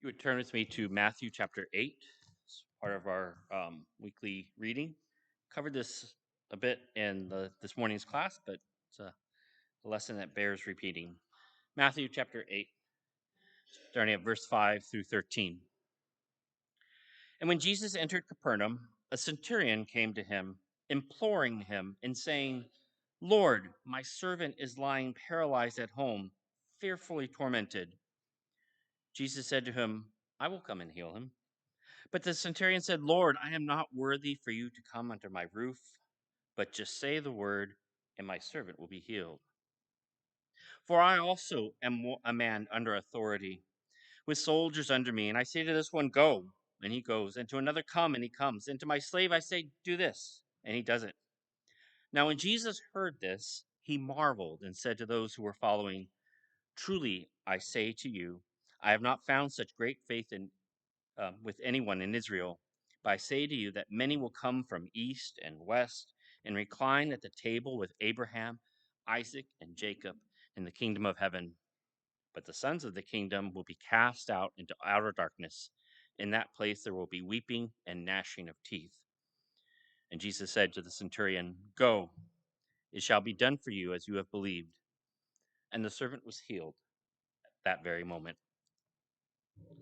You would turn with me to Matthew chapter 8. It's part of our weekly reading. Covered this a bit in this morning's class, but it's a lesson that bears repeating. Matthew chapter 8, starting at verse 5 through 13. And when Jesus entered Capernaum, a centurion came to him, imploring him and saying, "Lord, my servant is lying paralyzed at home, fearfully tormented." Jesus said to him, "I will come and heal him." But the centurion said, "Lord, I am not worthy for you to come under my roof, but just say the word, and my servant will be healed. For I also am a man under authority, with soldiers under me, and I say to this one, 'Go,' and he goes, and to another, 'Come,' and he comes, and to my slave I say, 'Do this,' and he does it." Now when Jesus heard this, he marveled and said to those who were following, "Truly I say to you, I have not found such great faith with anyone in Israel. But I say to you that many will come from east and west and recline at the table with Abraham, Isaac, and Jacob in the kingdom of heaven. But the sons of the kingdom will be cast out into outer darkness. In that place there will be weeping and gnashing of teeth." And Jesus said to the centurion, "Go, it shall be done for you as you have believed." And the servant was healed at that very moment.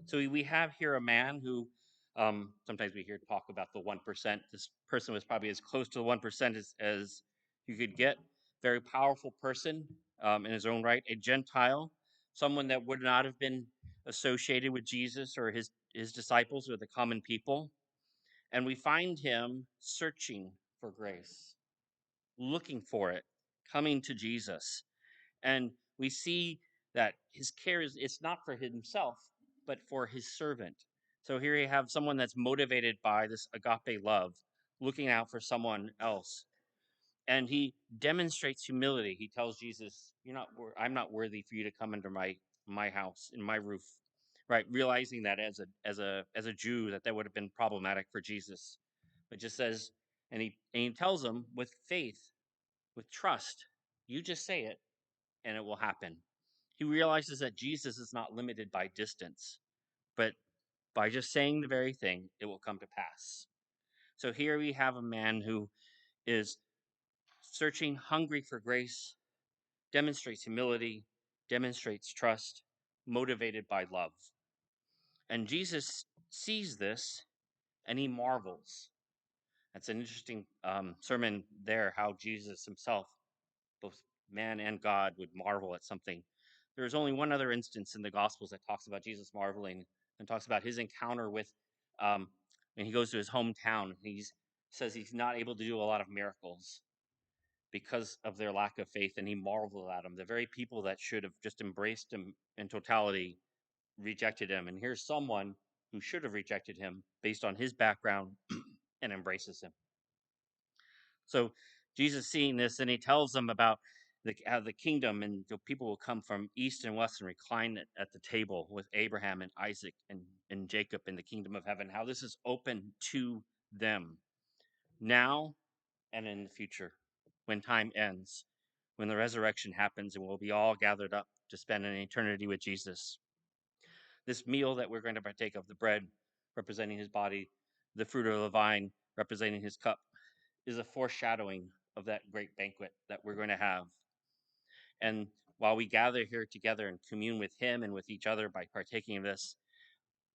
So we have here a man who sometimes we hear talk about the 1%. This person was probably as close to the 1% as you could get. Very powerful person in his own right, a Gentile, someone that would not have been associated with Jesus or his disciples or the common people. And we find him searching for grace, looking for it, coming to Jesus. And we see that his care is it's not for himself, but for his servant. So here you have someone that's motivated by this agape love, looking out for someone else. And he demonstrates humility. He tells Jesus, I'm not worthy for you to come under my house, in my roof." Right, realizing that as a Jew that would have been problematic for Jesus. But just says, and he tells him with faith, with trust, "You just say it and it will happen." He realizes that Jesus is not limited by distance, but by just saying the very thing, it will come to pass. So here we have a man who is searching, hungry for grace, demonstrates humility, demonstrates trust, motivated by love. And Jesus sees this and he marvels. That's an interesting sermon there, how Jesus himself, both man and God, would marvel at something. There's only one other instance in the Gospels that talks about Jesus marveling and talks about his encounter with, um, when he goes to his hometown. He says he's not able to do a lot of miracles because of their lack of faith, and he marveled at them. The very people that should have just embraced him in totality rejected him. And here's someone who should have rejected him based on his background and embraces him. So Jesus seeing this, and he tells them about how the kingdom and the people will come from east and west and recline at the table with Abraham and Isaac and Jacob in the kingdom of heaven, how this is open to them now and in the future when time ends, when the resurrection happens and we'll be all gathered up to spend an eternity with Jesus. This meal that we're going to partake of, the bread representing his body, the fruit of the vine representing his cup, is a foreshadowing of that great banquet that we're going to have. And while we gather here together and commune with him and with each other by partaking of this,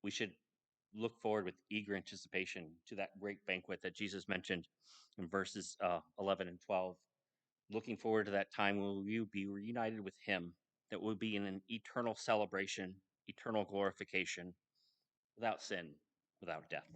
we should look forward with eager anticipation to that great banquet that Jesus mentioned in verses 11 and 12. Looking forward to that time when we will be reunited with him, that will be in an eternal celebration, eternal glorification, without sin, without death.